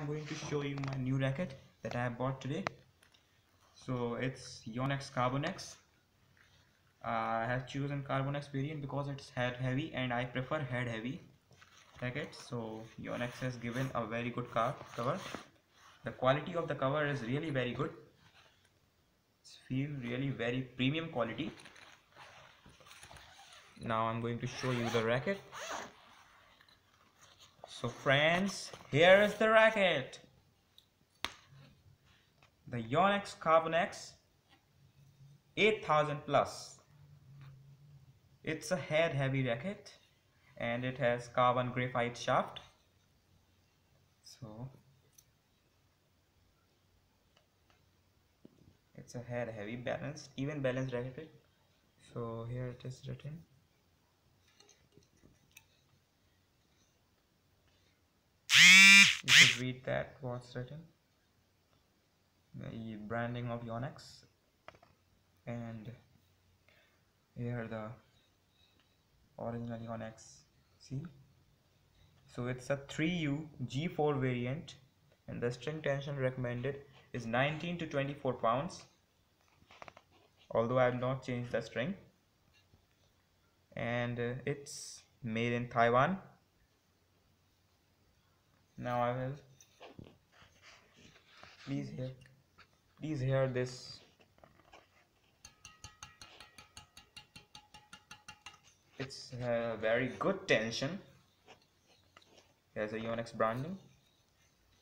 I'm going to show you my new racket that I have bought today. So it's Yonex Carbonex. I have chosen Carbonex variant because it's head heavy and I prefer head heavy rackets. So Yonex has given a very good cover. The quality of the cover is really very good. It's feel really very premium quality. Now I'm going to show you the racket. So friends, here is the racket. The Yonex Carbonex 8000 plus. It's a head heavy racket and it has carbon graphite shaft. So it's a head heavy balanced, even balanced racket. So here it is written. You should read that what's written. The branding of Yonex, and here the original Yonex. See, so it's a 3U G4 variant and the string tension recommended is 19 to 24 pounds, although I have not changed the string, and it's made in Taiwan. Now I will please hear this. It's a very good tension. There's a Yonex branding.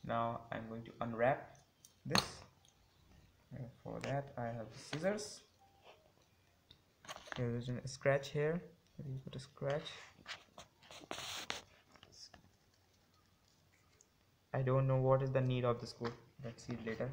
Now I'm going to unwrap this. And for that I have scissors. There's a scratch here. You put a scratch. I don't know what is the need of this code. Let's see it later.